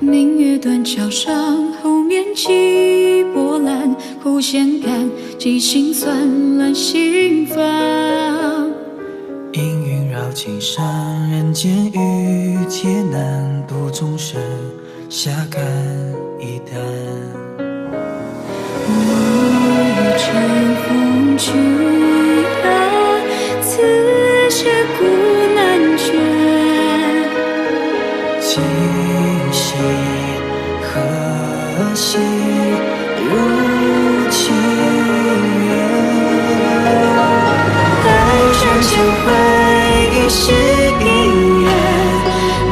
明月断桥上，后面起波澜，苦咸甘，几辛酸，乱心烦。阴云绕青山，人间遇劫难，度众生，下甘一担。我欲乘风去啊，此切古难全。今夕何夕如情缘？百转千回一世姻缘，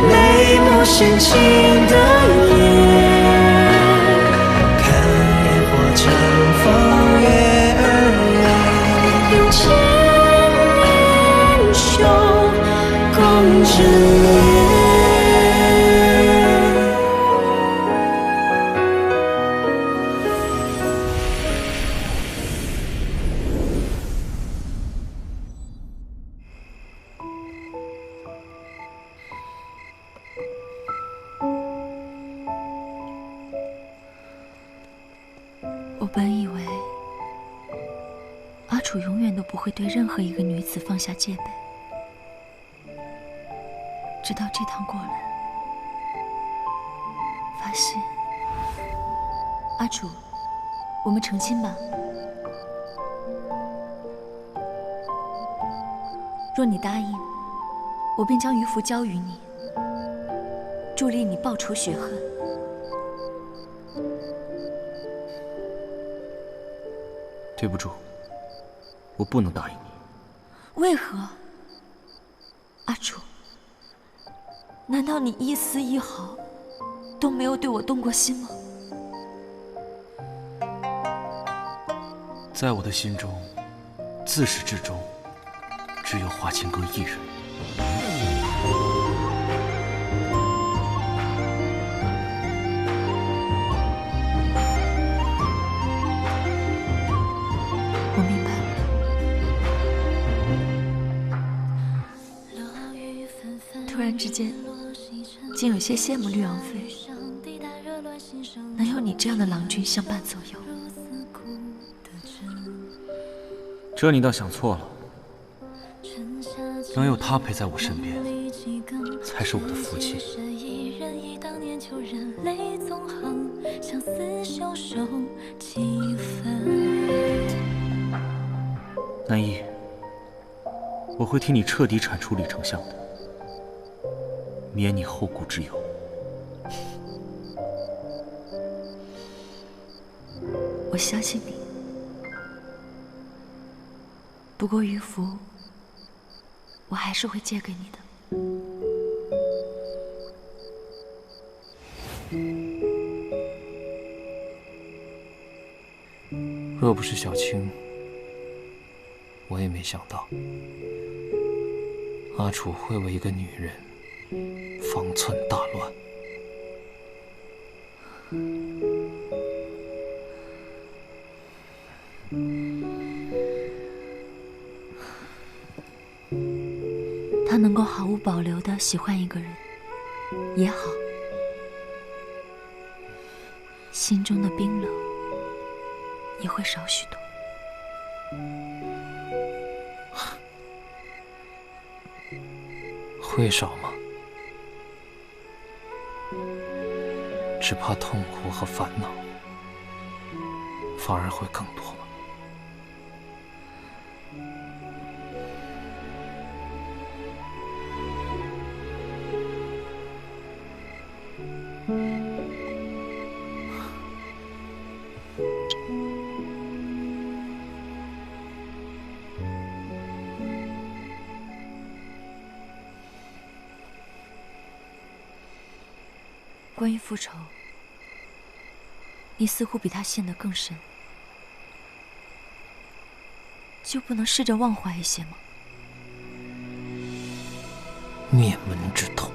眉目深情的眼，看烟火乘风月儿圆，用千年手共枕眠。我本以为阿楚永远都不会对任何一个女子放下戒备，直到这趟过来，发现阿楚，我们成亲吧。若你答应，我便将渔夫交予你，助力你报仇雪恨。对不住，我不能答应你。为何？阿楚，难道你一丝一毫都没有对我动过心吗？在我的心中，自始至终，只有华清阁一人。我明白了。突然之间，竟有些羡慕绿王妃，能有你这样的郎君相伴左右。这你倒想错了，能有他陪在我身边，才是我的福气。南一，我会替你彻底铲除李丞相的，免你后顾之忧。我相信你。不过渔夫，我还是会借给你的。若不是小青，我也没想到阿楚会为一个女人方寸大乱。他能够毫无保留地喜欢一个人也好，心中的冰冷也会少许多。会少吗？只怕痛苦和烦恼反而会更多吧。关于复仇，你似乎比他陷得更深，就不能试着忘怀一些吗？灭门之痛，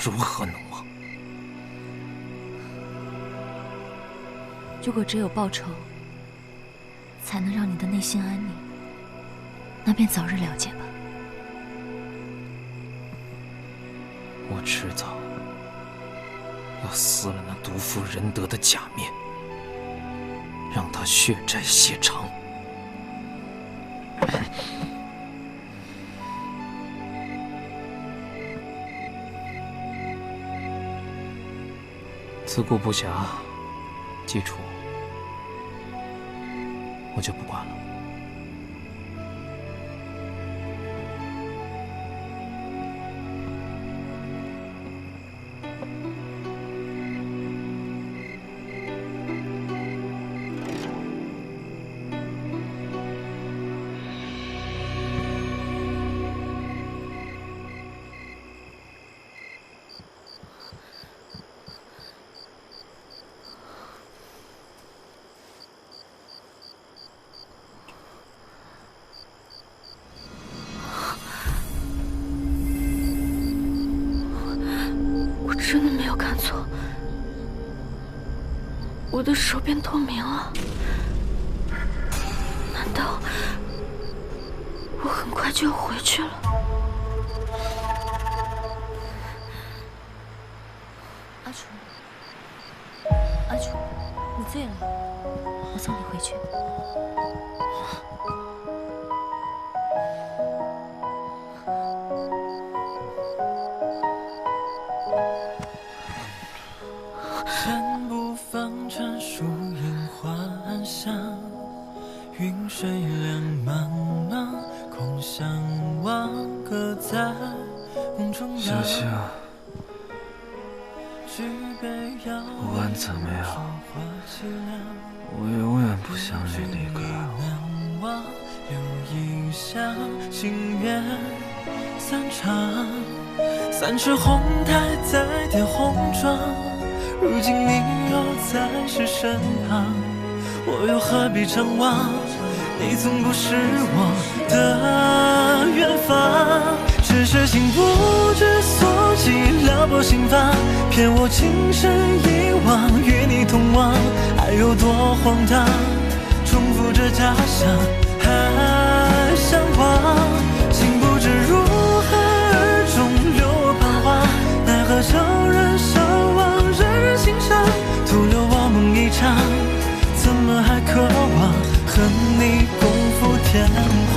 如何能忘？如果只有报仇，才能让你的内心安宁，那便早日了结吧。我迟早要撕了那毒妇仁德的假面，让他血债血偿。自顾不暇，记住，我就不管了。真的没有看错，我的手变透明了。难道我很快就要回去了？阿楚，阿楚，你醉了，我送你回去。山不放船，树影花暗香，云水两茫茫，空相望，各在梦中央。小夏，不管怎么样，我永远不想你离开我。有一厢情愿散场，三尺红台再叠红妆，如今你又在谁身旁？我又何必张望？你从不是我的远方，只是情不知所起，撩拨心房，骗我情深一往，与你同往，爱有多荒唐？重复着假象，还向往，情不知如何而终，留我彷徨，奈何悄然相望，人人欣赏，徒留我梦一场，怎么还渴望和你共赴天荒？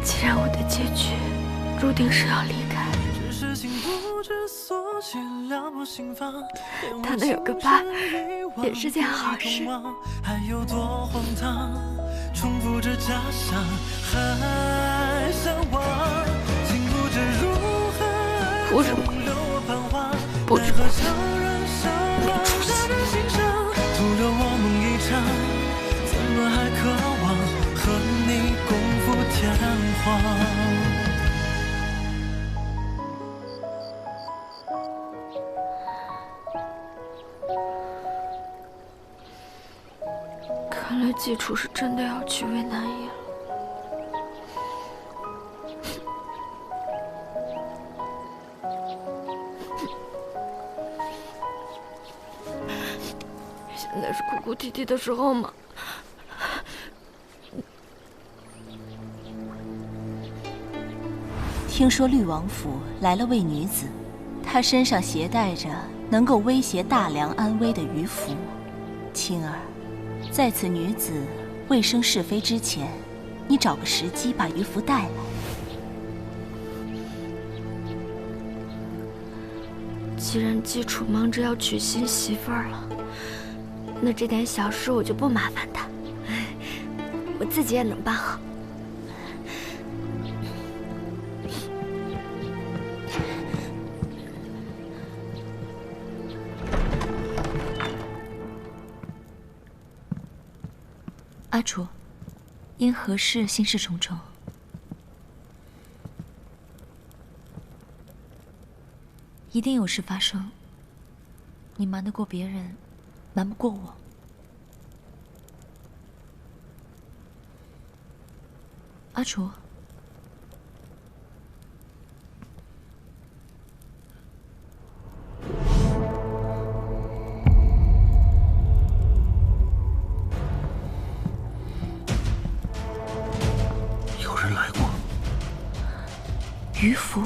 既然我的结局注定是要离开，他能有个伴也是件好事。还有多荒唐？重复着假象，还向往，情不知如何哭什么？不知道，没出息。徒留我梦一场，怎么还渴望和你共赴天荒？看来季楚是真的要去为难也了。现在是哭哭啼啼的时候吗？听说绿王府来了位女子，她身上携带着能够威胁大梁安危的鱼符。青儿，在此女子未生是非之前，你找个时机把鱼符带来。既然季楚忙着要娶新媳妇儿了，那这点小事我就不麻烦他，我自己也能办好。阿楚，因何事心事重重？一定有事发生。你瞒得过别人，瞒不过我。阿楚，鱼符。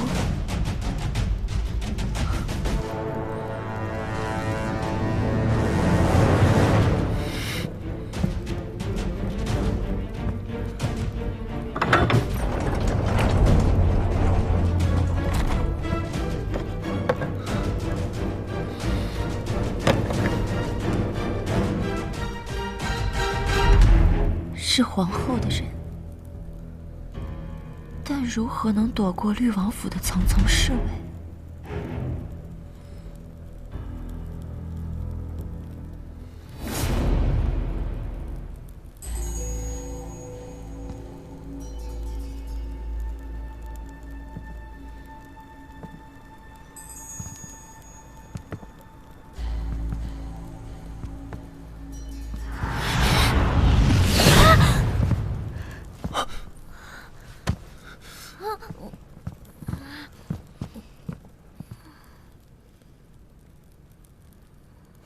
是皇后的人，但如何能躲过绿王府的层层侍卫？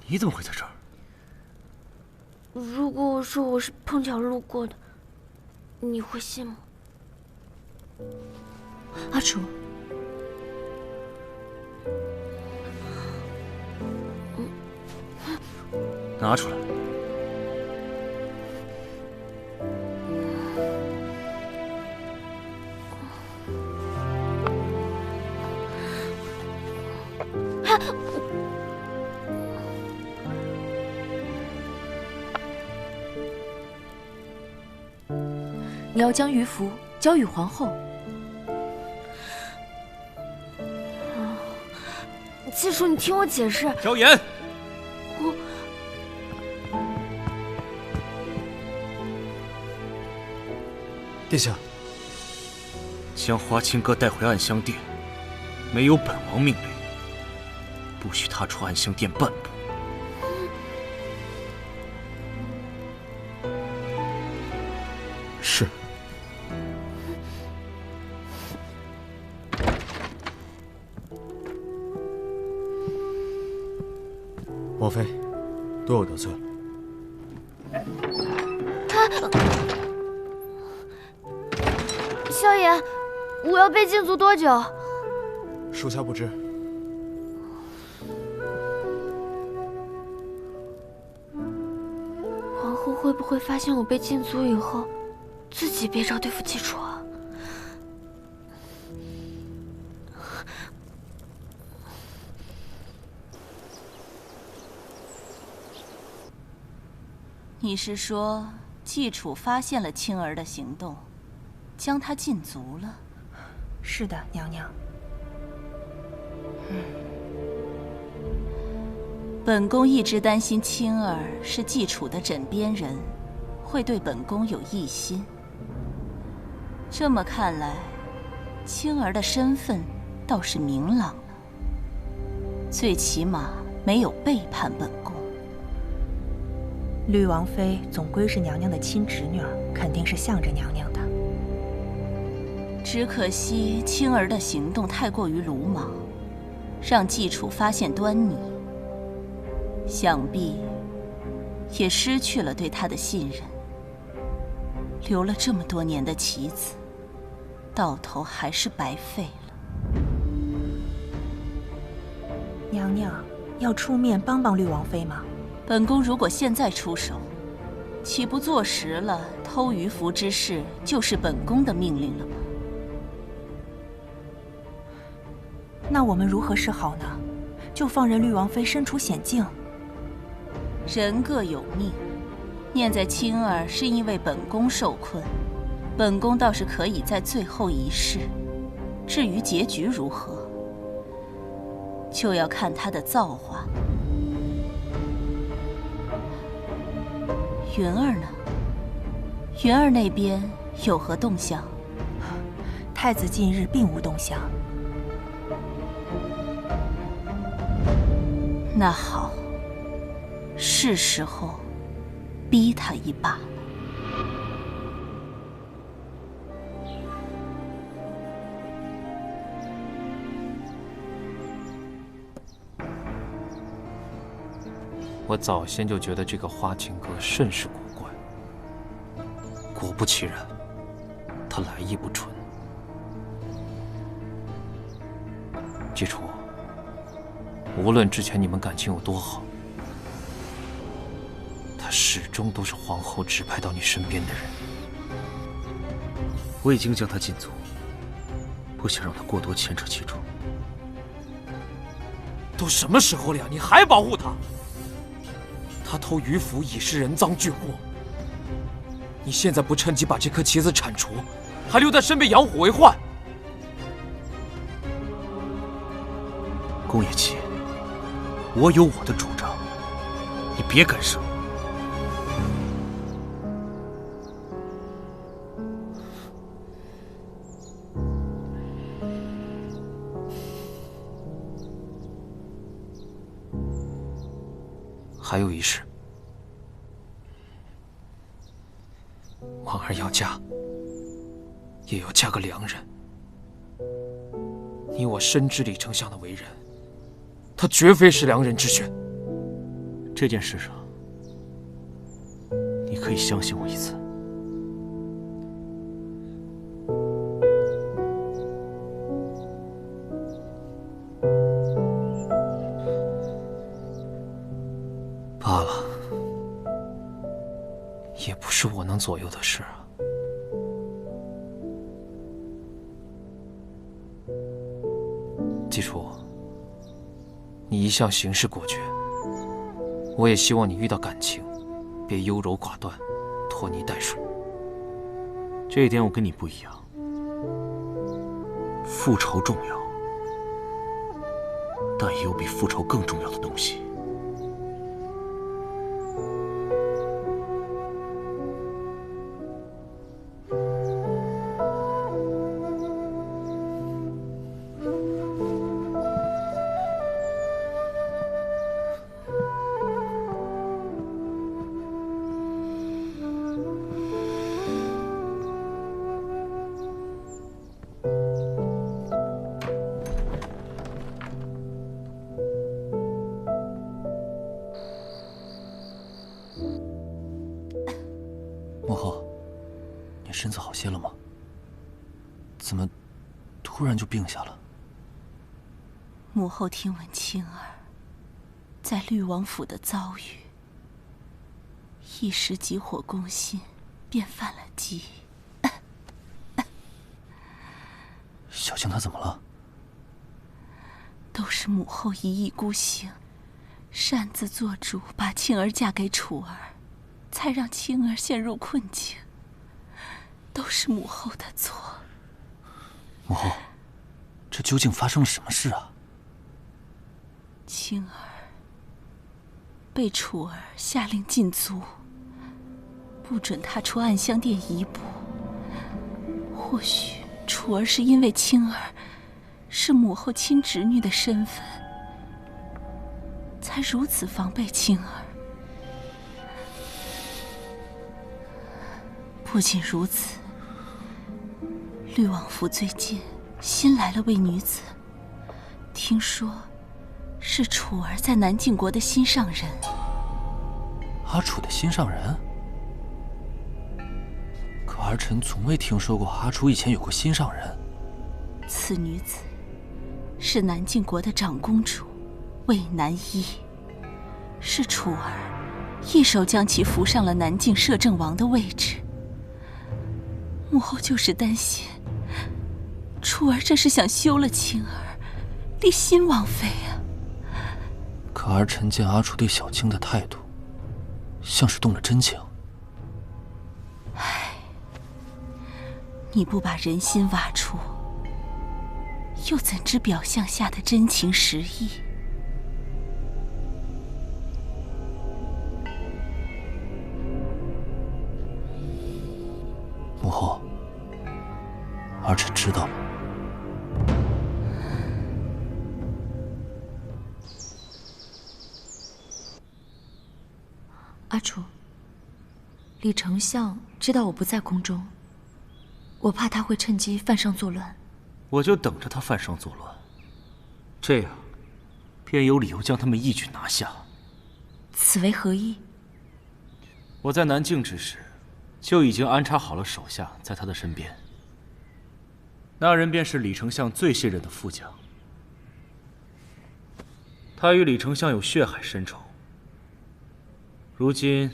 你怎么会在这儿？如果我说我是碰巧路过的，你会信吗？阿楚，拿出来。你要将鱼符交予皇后。季楚，你听我解释。萧炎，殿下，将花青阁带回暗香殿，没有本王命令，不许踏出暗香殿半步。是。王妃，多有得罪了。萧炎，我要被禁足多久？属下不知。皇后会不会发现我被禁足以后，自己别招对付季楚啊？你是说季楚发现了青儿的行动，将她禁足了？是的，娘娘。本宫一直担心青儿是季楚的枕边人，会对本宫有异心。这么看来，青儿的身份倒是明朗了，最起码没有背叛本宫。绿王妃总归是娘娘的亲侄女儿，肯定是向着娘娘的。只可惜青儿的行动太过于鲁莽，让季楚发现端倪，想必也失去了对她的信任。留了这么多年的棋子，到头还是白费了。娘娘要出面帮帮绿王妃吗？本宫如果现在出手，岂不坐实了偷鱼符之事就是本宫的命令了吗？那我们如何是好呢？就放任绿王妃身处险境？人各有命，念在青儿是因为本宫受困，本宫倒是可以在最后一试。至于结局如何，就要看她的造化。云儿呢？云儿那边有何动向？太子近日并无动向。那好，是时候逼他一把。我早先就觉得这个花青阁甚是古怪，果不其然，他来意不纯。季楚，无论之前你们感情有多好，他始终都是皇后指派到你身边的人。我已经将他禁足，不想让他过多牵扯其中。都什么时候了，你还保护他？他偷鱼符已是人赃俱获，你现在不趁机把这颗棋子铲除，还留在身边养虎为患。宫野琪，我有我的主张，你别干涉。还有一事，婉儿要嫁，也要嫁个良人。你我深知李丞相的为人，他绝非是良人之选。这件事上，你可以相信我一次。罢了，也不是我能左右的事啊。记住，你一向行事果决，我也希望你遇到感情，别优柔寡断，拖泥带水。这一点我跟你不一样，复仇重要，但也有比复仇更重要的东西。母后，你身子好些了吗？怎么突然就病下了？母后听闻青儿在绿王府的遭遇，一时急火攻心，便犯了忌。小青她怎么了？都是母后一意孤行，擅自做主把青儿嫁给楚儿，才让青儿陷入困境。都是母后的错。母后，这究竟发生了什么事啊？青儿被楚儿下令禁足，不准她出暗香殿一步。或许楚儿是因为青儿是母后亲侄女的身份，才如此防备青儿。不仅如此，绿王府最近新来了位女子，听说是楚儿在南靖国的心上人。阿楚的心上人？可儿臣从未听说过阿楚以前有过心上人。此女子是南靖国的长公主魏南一，是楚儿一手将其扶上了南靖摄政王的位置。母后就是担心楚儿这是想休了青儿，立新王妃啊。可儿臣见阿楚对小青的态度，像是动了真情。唉，你不把人心挖出，又怎知表象下的真情实意？母后，儿臣知道了。阿楚，李丞相知道我不在宫中，我怕他会趁机犯上作乱。我就等着他犯上作乱，这样便有理由将他们一举拿下。此为何意？我在南境之时，就已经安插好了手下在他的身边。那人便是李丞相最信任的副将，他与李丞相有血海深仇，如今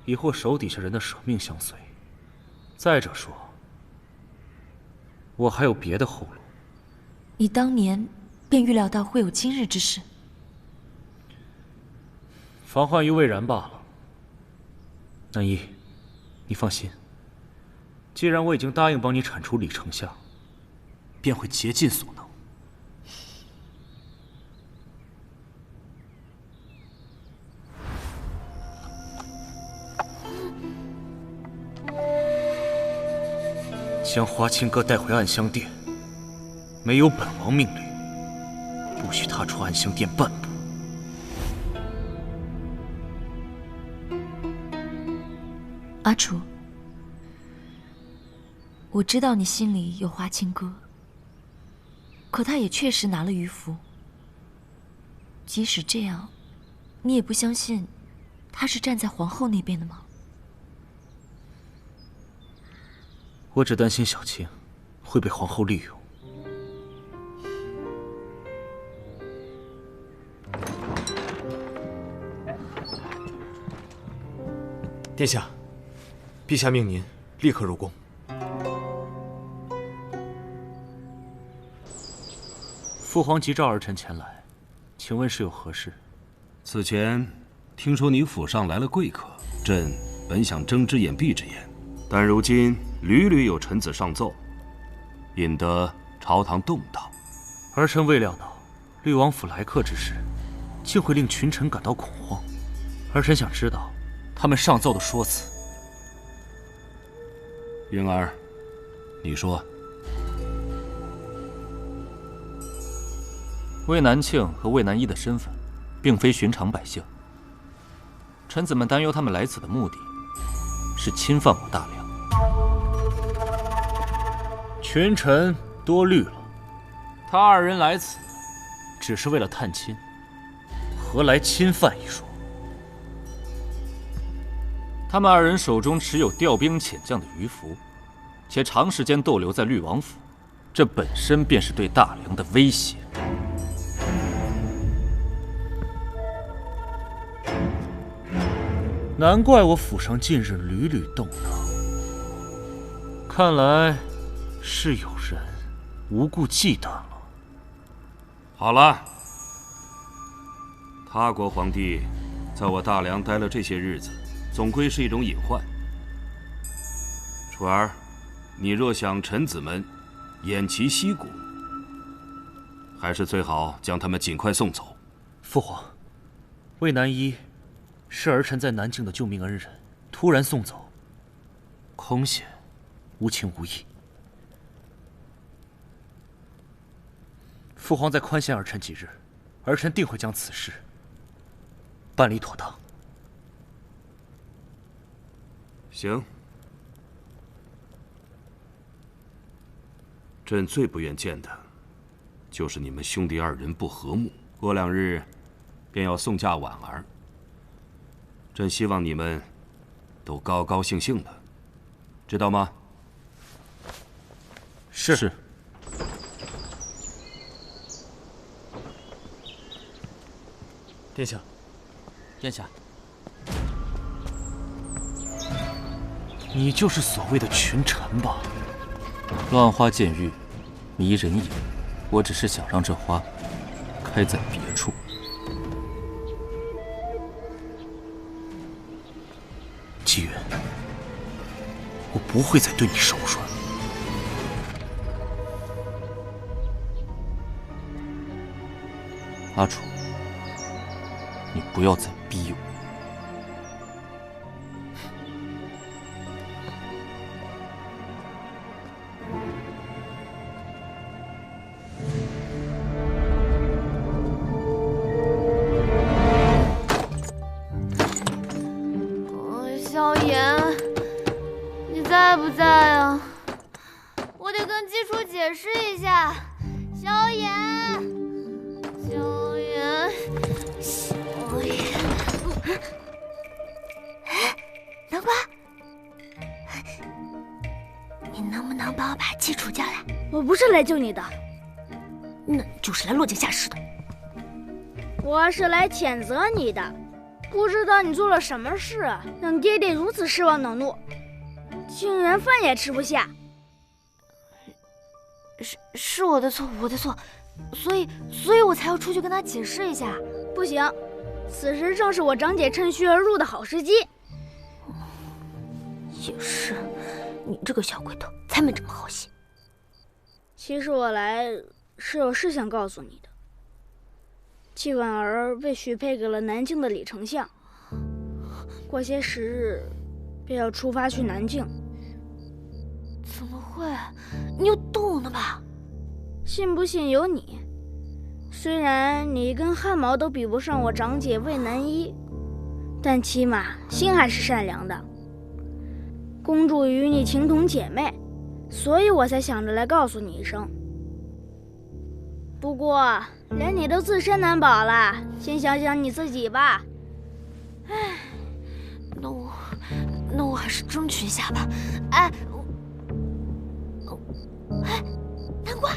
已获手底下人的舍命相随。再者说，我还有别的后路。你当年便预料到会有今日之事？防患于未然罢了。南一，你放心，既然我已经答应帮你铲除李丞相，便会竭尽所能。将华清阁带回暗香殿，没有本王命令，不许踏出暗香殿半步。阿楚，我知道你心里有华清阁，可他也确实拿了鱼符。即使这样，你也不相信他是站在皇后那边的吗？我只担心小青会被皇后利用。殿下，陛下命您立刻入宫。父皇急召儿臣前来，请问是有何事？此前听说你府上来了贵客，朕本想睁只眼闭只眼，但如今屡屡有臣子上奏，引得朝堂动荡。儿臣未料到律王府来客之事，竟会令群臣感到恐慌。儿臣想知道他们上奏的说辞。云儿，你说。魏南庆和魏南一的身份，并非寻常百姓。臣子们担忧他们来此的目的，是侵犯我大梁。群臣多虑了，他二人来此，只是为了探亲，何来侵犯一说？他们二人手中持有调兵遣将的鱼符，且长时间逗留在律王府，这本身便是对大梁的威胁。难怪我府上近日屡屡动荡，看来是有人无故忌惮了。好了，他国皇帝在我大梁待了这些日子，总归是一种隐患。楚儿，你若想臣子们偃旗息鼓，还是最好将他们尽快送走。父皇，魏南一是儿臣在南境的救命恩人，突然送走，恐显无情无义。父皇再宽限儿臣几日，儿臣定会将此事办理妥当。行。朕最不愿见的，就是你们兄弟二人不和睦。过2日，便要送嫁婉儿。朕希望你们都高高兴兴的，知道吗？是。殿下，殿下，你就是所谓的群臣吧？乱花渐欲，迷人眼。我只是想让这花开在别处。纪元，我不会再对你手软。阿楚，你不要再逼我。萧炎，你在不在啊？我得跟姬楚解释一下。萧炎，萧炎，萧炎，南瓜，你能不能帮我把姬楚叫来？我不是来救你的，那就是来落井下石的。我是来谴责你的，不知道你做了什么事，让爹爹如此失望恼怒，竟然饭也吃不下。是我的错，所以我才要出去跟他解释一下。不行，此时正是我长姐趁虚而入的好时机。也是，你这个小鬼头才没这么好心。其实我来是有事想告诉你的。季婉儿被许配给了南境的李丞相，过些时日便要出发去南境。怎么会？你有动呢吧？信不信由你。虽然你跟汗毛都比不上我长姐魏南一，但起码心还是善良的。公主与你情同姐妹，所以我才想着来告诉你一声。不过连你都自身难保了，先想想你自己吧。唉，那我还是争取一下吧。哎，南瓜。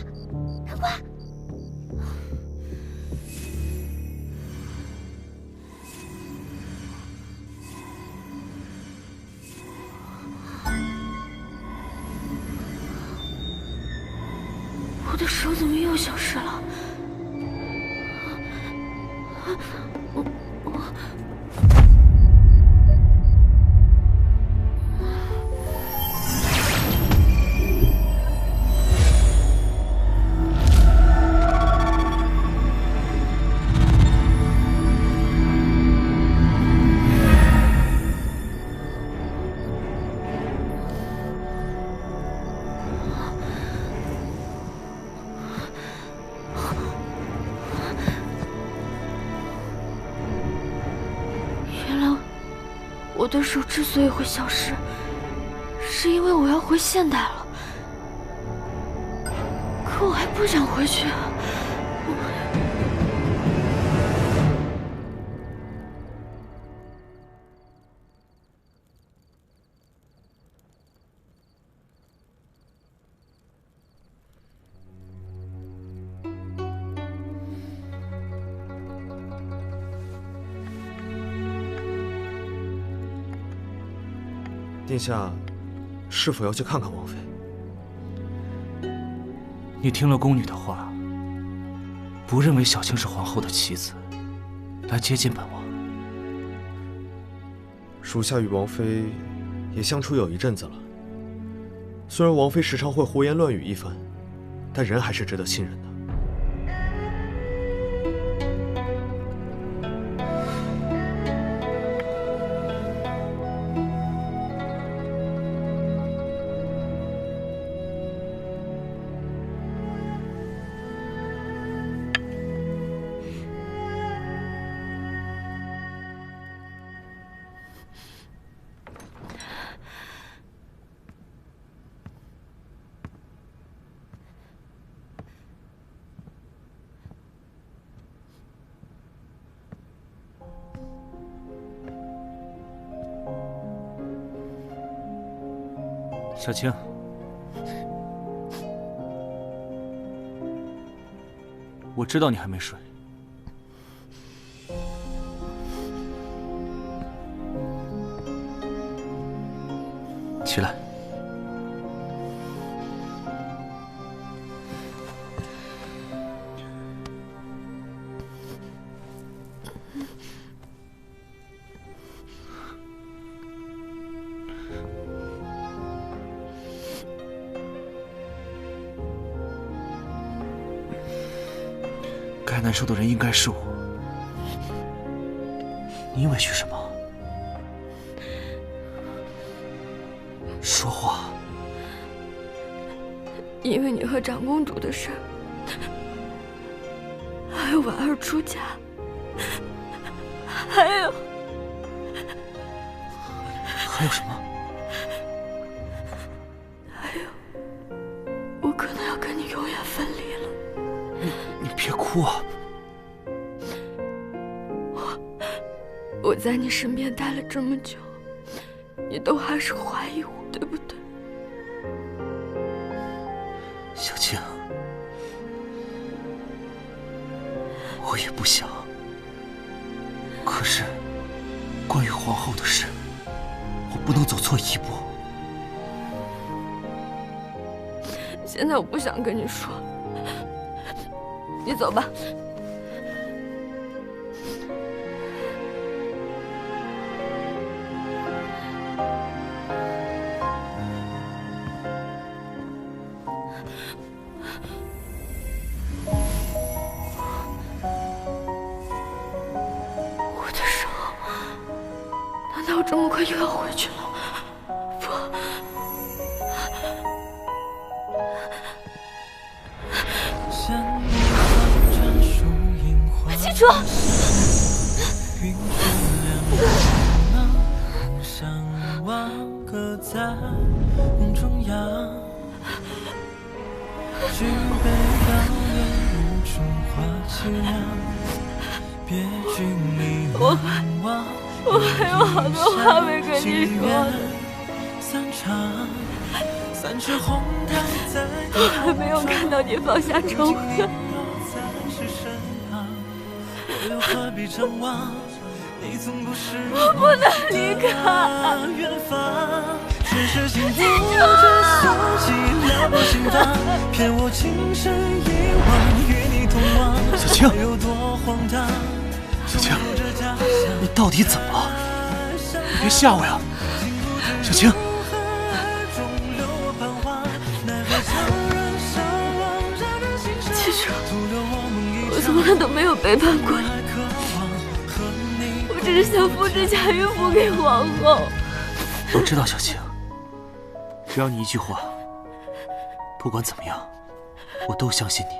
我的手怎么又消失了？我的手之所以会消失，是因为我要回现代了。可我还不想回去啊！殿下是否要去看看王妃？你听了宫女的话，不认为小青是皇后的妻子，来接近本王。属下与王妃也相处有一阵子了，虽然王妃时常会胡言乱语一番，但人还是值得信任的。小青，我知道你还没睡，起来。该难受的人应该是我，你委屈什么？说话。因为你和长公主的事，还有婉儿出家，还有什么？还有，我可能要跟你永远分离了。你别哭啊！我在你身边待了这么久，你都还是怀疑我，对不对？小青，我也不想可是，关于皇后的事，我不能走错一步。现在我不想跟你说，你走吧。这么快又要回去了？不，记住！我还有好多话没跟你说呢，我还没有看到你放下仇恨。我不能离开。小青，小青，你到底怎么了？别吓我呀，小青！其实我从来都没有背叛过你，我只是想复制贾云甫给皇后。我知道，小青，只要你一句话，不管怎么样，我都相信你。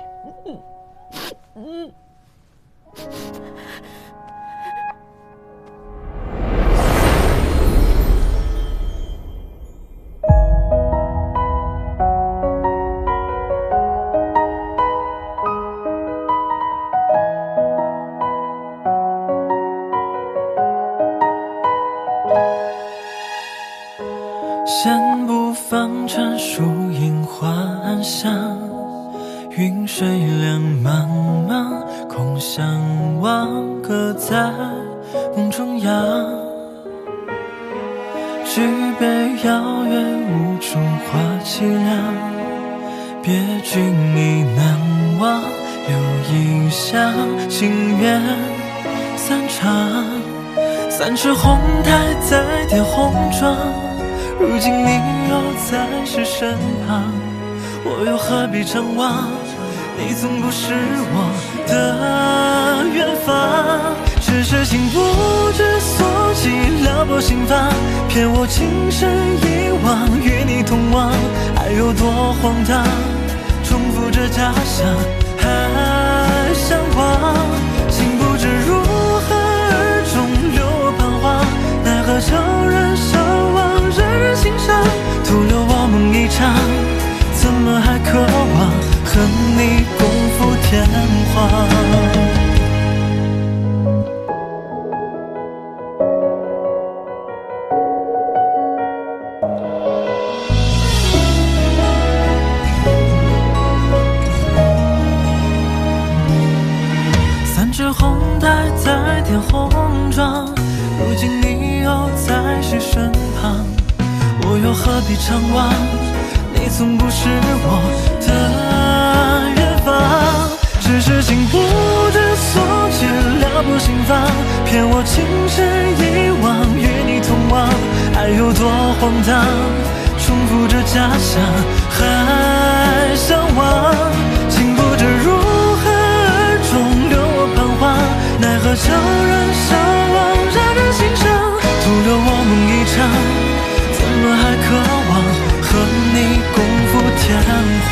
先不放禅树影花暗香，云水两茫茫，空相望，各在梦中央。举杯邀月，无处话凄凉。别君已难忘，留异乡，情缘散场。三尺红台再叠红妆，如今你又在是身旁，我又何必张望？你从不是我的远方，只是情不知所起，撩拨心房，骗我情深一往，与你同往，爱有多荒唐？重复着家乡，还向往，竟不知如何而终留我彷徨，奈何悄然相望，人人欣赏，徒留我梦一场，怎么还渴望和你共赴天荒？三尺红台再添红妆，如今你又在谁身旁？我又何必张望？你从不是我的远方，只是情不知所起，撩拨心房，骗我情深一往，与你同往，爱有多荒唐？重复着家乡，还向往，竟不知如何而终留我彷徨，奈何悄然相望，让人欣赏，徒留我梦一场，怎么还渴望和你共赴天荒？